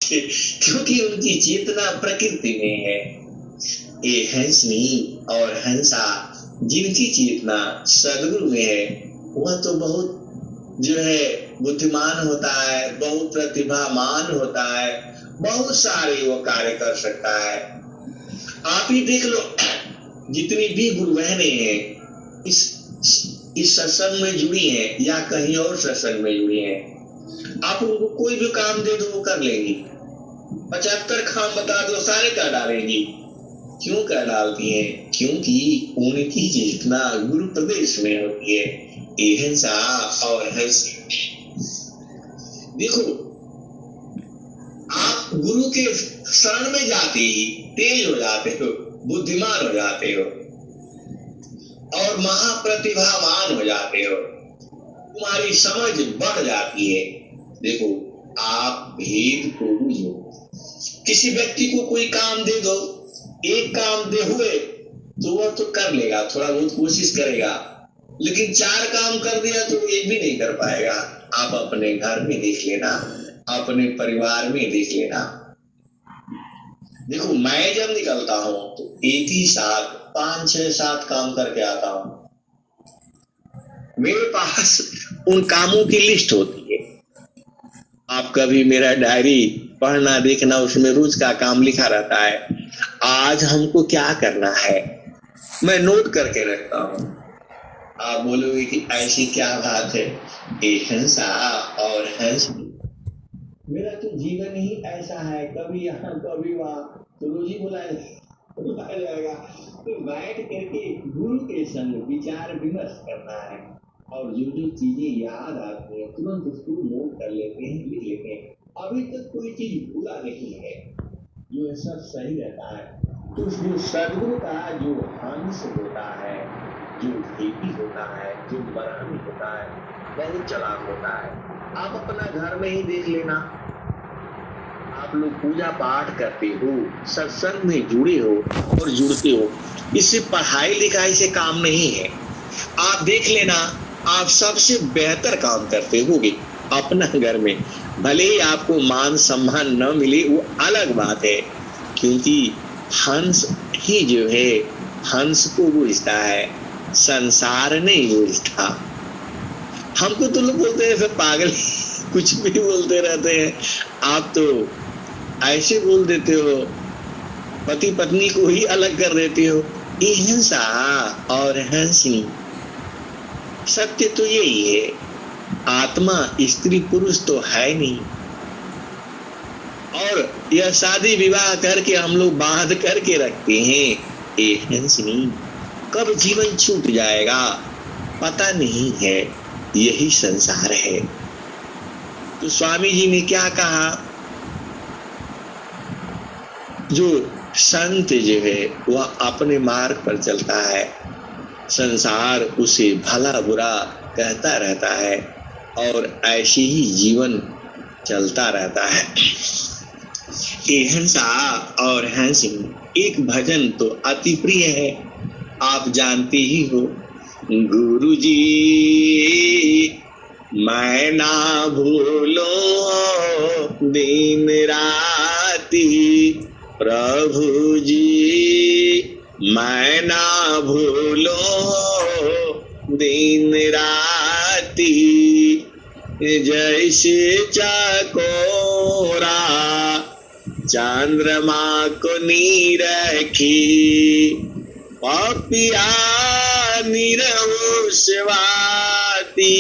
क्योंकि उनकी चेतना प्रकृति में है। ये हंसनी और हंसा जिनकी चेतना सदगुरु में है, वह तो बहुत जो है बुद्धिमान होता है, बहुत प्रतिभामान होता है, बहुत सारे वो कार्य कर सकता है। आप ही देख लो, जितनी भी गुरु बहने हैं इस सत्संग में जुड़ी हैं या कहीं और सत्संग में जुड़ी हैं, आप उनको कोई भी काम दे दो वो कर लेंगी। 75 काम बता दो, सारे कर डालेंगी। क्यों कर डालती हैं? क्योंकि उनकी चेतना गुरु प्रदेश में होती है। हिंसा और हंस, देखो आप गुरु के शरण में जाते ही तेज हो जाते हो, बुद्धिमान हो जाते हो और महाप्रतिभावान हो जाते हो, तुम्हारी समझ बढ़ जाती है। देखो आप भेद को बुझो। किसी व्यक्ति को कोई काम दे दो, एक काम दे हुए तो वह तो कर लेगा, थोड़ा बहुत कोशिश करेगा, लेकिन 4 काम कर दिया तो एक भी नहीं कर पाएगा। आप अपने घर में देख लेना, अपने परिवार में देख लेना। देखो मैं जब निकलता हूं तो एक ही साथ 5, 6, 7 काम करके आता हूं। मेरे पास उन कामों की लिस्ट होती है। आप कभी मेरा डायरी पढ़ना देखना, उसमें रोज का काम लिखा रहता है। आज हमको क्या करना है मैं नोट करके रखता हूं। आप बोलोगे कि ऐसी क्या बात है? ये हंसा और हंस, मेरा तो जीवन ही ऐसा है, कभी यहाँ कभी वहां, तो रोज ही बुलाया जाएगा। तो बैठ करके गुरु के संग विचार विमर्श करना है और जो जो चीजें याद आती है तुरंत उसको नोट कर लेते हैं, लिख लेते हैं। अभी तक कोई चीज भूला नहीं है, जो है सब सही रहता है। तो जो सदगुरु का जो हंस होता है, जो खेती होता है, जो बरानी होता है, बहुत चालाक होता है। आप अपना घर में ही देख लेना, आप लोग पूजा पाठ करते हो, सत्संग में जुड़े हो और जुड़ते हो, इससे पढ़ाई लिखाई से काम नहीं है। आप देख लेना, आप सबसे बेहतर काम करते होगे अपना घर में। भले ही आपको मान सम्मान न मिले वो अलग बात है, क्योंकि हंस ही जो है हंस को बूझता है, संसार नहीं बूझता। हमको तो लोग बोलते हैं फिर पागल, कुछ भी बोलते रहते हैं। आप तो ऐसे बोल देते हो, पति पत्नी को ही अलग कर देते हो। ये हिंसा और हंसनी, सत्य तो यही है, आत्मा स्त्री पुरुष तो है नहीं। और यह शादी विवाह करके हम लोग बांध करके रखते हैं। ये हंसनी, कब जीवन छूट जाएगा पता नहीं है, यही संसार है। तो स्वामी जी ने क्या कहा, जो संत जो है वह अपने मार्ग पर चलता है, संसार उसे भला बुरा कहता रहता है और ऐसे ही जीवन चलता रहता है। ये हंसा और हंसिनी, एक भजन तो अति प्रिय है, आप जानते ही हो। गुरु जी मैं ना भूलो दिन राती, प्रभु जी मैं ना भूलो दिन राती, जैसे चकोरा चंद्रमा को नीरखी, पपिया निरहु स्वाति,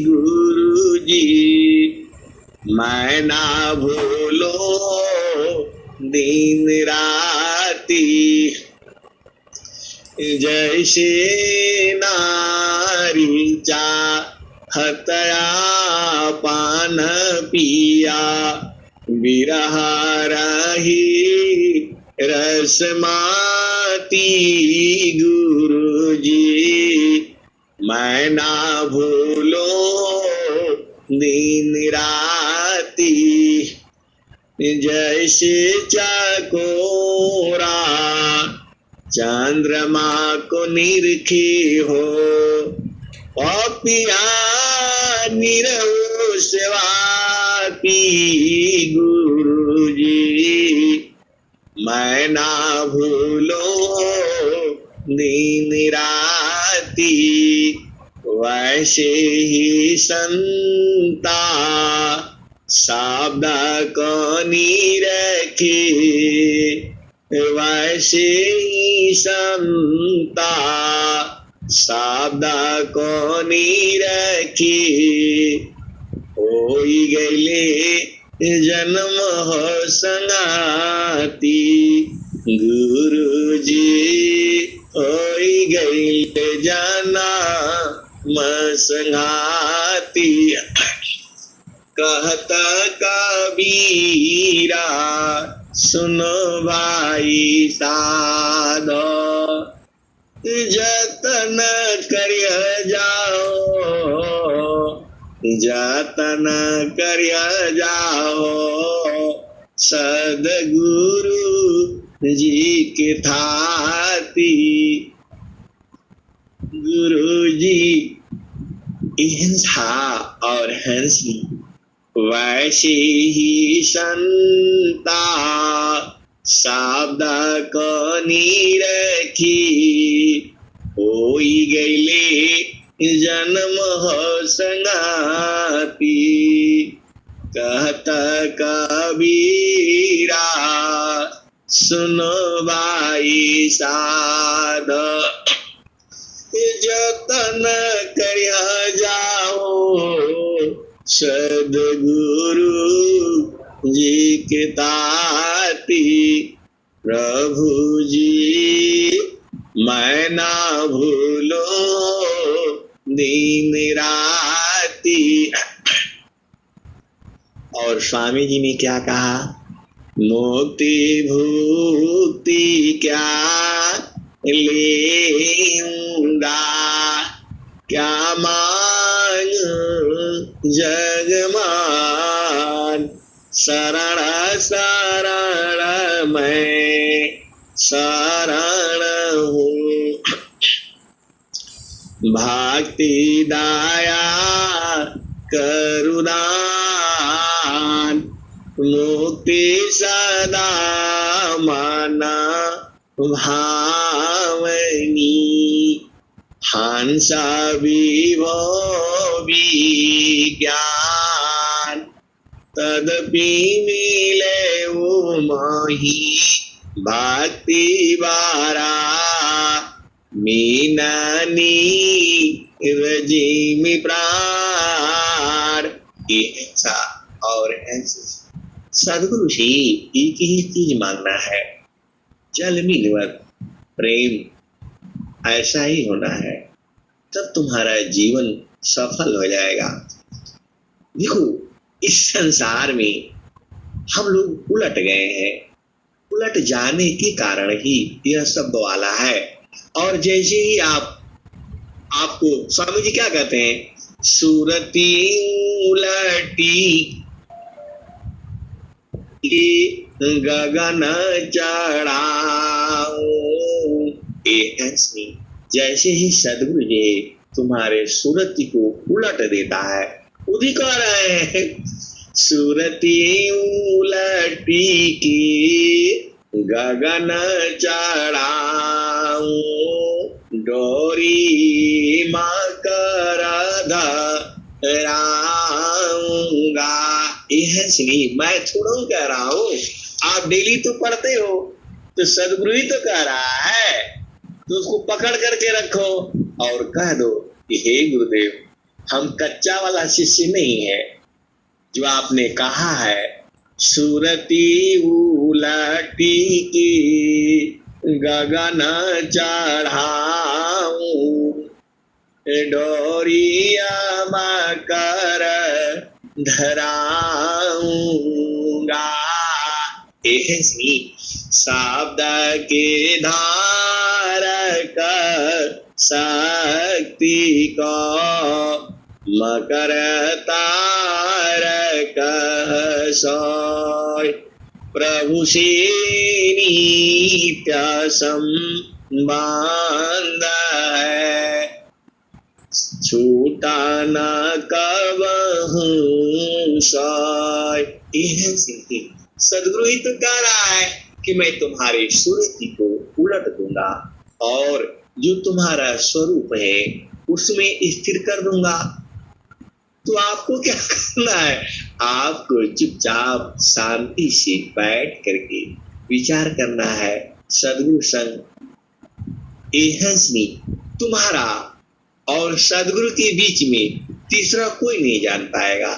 गुरु जी मैं ना भूलो दिन राती, जैसे नारी चाहतया पान पिया, विरह रही रसमाती, गुरु जी मैं ना भूलो दिन राती, जैसे चकोरा चंद्रमा को निरखी हो, पपिया निरहु स्वाति, गुरु जी, मैं ना भूलो दिन राती, वैसे ही संता शब्द कौनी रखे, वैसे ही संता शब्द कौनी रखे, होई गईले जन्म हो संगाती, गुरु जी होई गईले जन्म संगाती। कहता कबीरा सुनो भाई साधो, जतन करिय जाओ, जतन करिय जाओ, सदगुरु जी के थाती। गुरु जी हिंसा और हंसी, वैसे ही संता शब्द कौनी रखी, होई गईले जन्म हो संगाती। कहता कबीरा सुनो भाई साध, जतन करिया जाओ, सदगुरु जी के ताती। प्रभु जी मैं ना भूलो दिन राती। और स्वामी जी ने क्या कहा, मुक्ति भुक्ति क्या लेऊंगा, क्या मांग जगमान, शरण शरण मैं शरण हूँ। भक्ति दया करुणान, मुक्ति सदा माना भावनी। हंस विभो विज्ञान, तदपि मिले मोहि भक्ति बारा। मीनानी रजिमी प्राण। ऐसा और ऐसे सदगुरु से एक ही चीज मांगना है, जल मिलवर प्रेम, ऐसा ही होना है, तब तुम्हारा जीवन सफल हो जाएगा। देखो इस संसार में हम लोग उलट गए हैं, उलट जाने के कारण ही यह शब्द वाला है। और जैसे ही आपको स्वामी जी क्या कहते हैं, सूरती उलटी गगन चढ़ाओ। जैसे ही सदगुरु जी तुम्हारे सूरती को उलट देता है, उदी कह रहे हैं सूरती उलटी की गगन चढ़ाओ, डोरी मकर धराऊंगा। यह सुनी, मैं थोड़ा कह रहा हूँ, आप डेली तो पढ़ते हो, तो सदगुरु ही तो कह रहा है, तो उसको पकड़ करके रखो और कह दो कि हे गुरुदेव, हम कच्चा वाला शिष्य नहीं है, जो आपने कहा है सूरती उलटी की गगन चढ़ाऊं, डोरिया मकर धराऊंगा। ऐसी शब्द के धारक शक्ति को मकर तारक सोय, प्रभु से नित्य संबंध है, छूटा न कबहू सोय। ये है सिद्धि। सदगुरु ही तो कह रहा है कि मैं तुम्हारे सूरज को उलट दूंगा और जो तुम्हारा स्वरूप है उसमें स्थिर कर दूंगा। तो आपको क्या करना है? आपको चुपचाप शांति से बैठ करके विचार करना है। सदगुरु संग एहंसनी तुम्हारा और सदगुरु के बीच में तीसरा कोई नहीं जान पाएगा।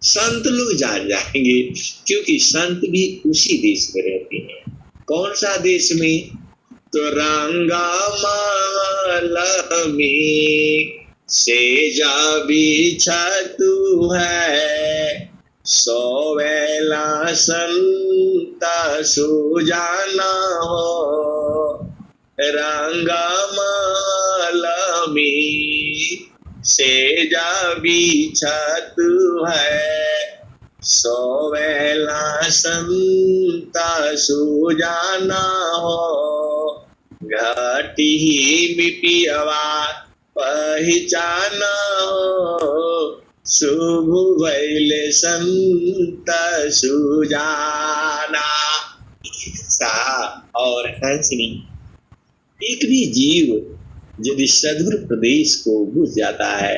संत लोग जान जाएंगे, क्योंकि संत भी उसी देश में रहते हैं। कौन सा देश में? तो रंगा माला में से जा बिछा तू है, सोवेला संता सुजाना हो। रंगा माला में से जा बिछा तू है, सोवेला संता सुजाना हो। घाटी में पियवा पहचाना हो, शुभ भैले संत सुजाना। सा और हंसनी एक भी जीव यदि सदगुरु प्रदेश को बुझ जाता है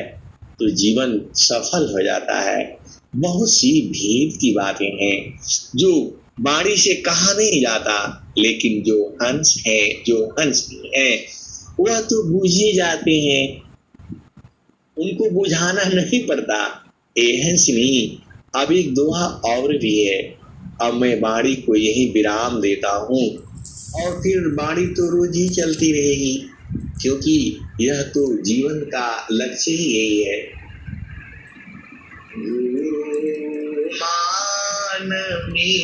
तो जीवन सफल हो जाता है। बहुत सी भेद की बातें हैं जो वाणी से कहा नहीं जाता, लेकिन जो हंस है, जो हंसनी है, वह तो बुझ ही जाते हैं, उनको बुझाना नहीं पड़ता। ए हंसनी, अब एक दोहा और भी है। अब मैं वाणी को यही विराम देता हूँ और फिर वाणी तो रोज ही चलती रहेगी, क्योंकि यह तो जीवन का लक्ष्य ही यही है। गुरु मान में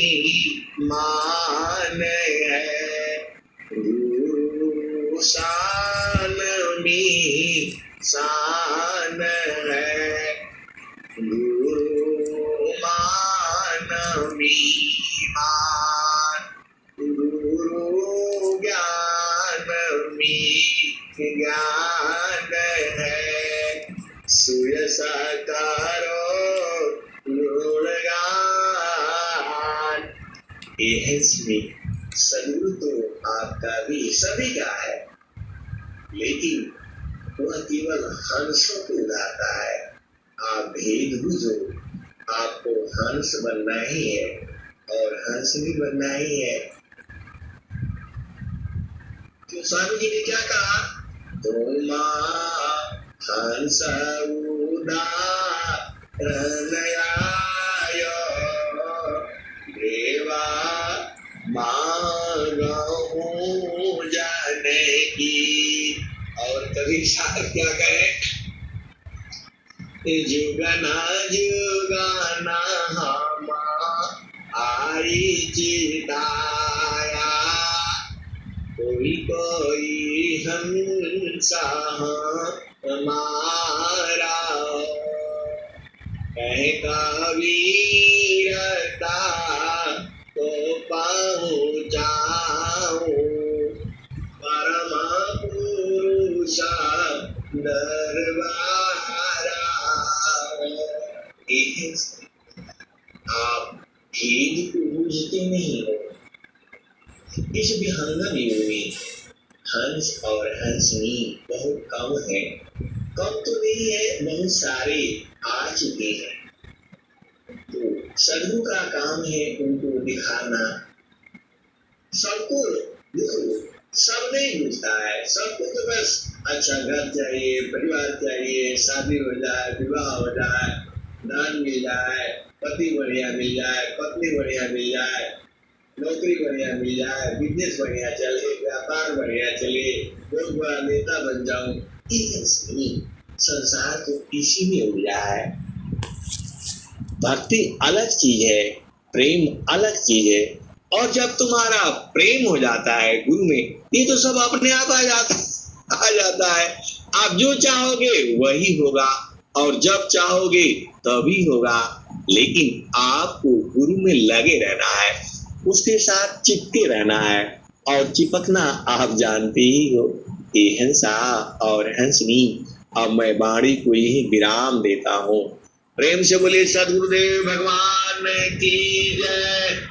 मान है, गुरु शान में शान है। गुरु मान में मान, गुरु ज्ञान में ज्ञान है। सुयसा करो गुणगान। इसमें सदगुरु तो आपका भी सभी का है, लेकिन वह केवल हंसों को उड़ाता है। आप भेद बुझो, आपको हंस बनना ही है और हंस भी बनना ही है। तो स्वामी जी ने क्या कहा? तुम हंस उदारनयायो देवा मांगहूं जाने की। और कभी साथ क्या कहे? जुगना जुगना हमारी चिताया, कोई कोई हंसा हमारा। कह कबीरता तो पहुँचाऊं, परम पुरुष दरबारा। आप भेद को बूझते नहीं हो। इस विहंगम युग में हंस और हंसनी बहुत कम है। कम तो नहीं है, बहुत सारे आ चुके हैं। तो सदगुरु का काम है उनको दिखाना। सबको देखो, सब नहीं बुझता है। सबको तो बस अच्छा घर चाहिए, परिवार चाहिए, शादी हो जाए, विवाह हो जाए, धन मिल जाए, पति बढ़िया मिल जाए, पत्नी बढ़िया मिल जाए, नौकरी बढ़िया मिल जाए, बिजनेस बढ़िया चले, व्यापार बढ़िया चले, बहुत बड़ा नेता बन जाऊं। संसार तो इसी में उलझा है। भक्ति अलग चीज है, प्रेम अलग चीज है। और जब तुम्हारा प्रेम हो जाता है गुरु में, ये तो सब अपने आप आ जाता है। आप जो चाहोगे वही होगा, और जब चाहोगे तभी होगा। लेकिन आपको गुरु में लगे रहना है, उसके साथ चिपके रहना है। और चिपकना आप जानते ही हो। ये हंसा और हंसनी, अब मैं वाणी को यही विराम देता हूँ। प्रेम से बोले सद्गुरुदेव भगवान की जय।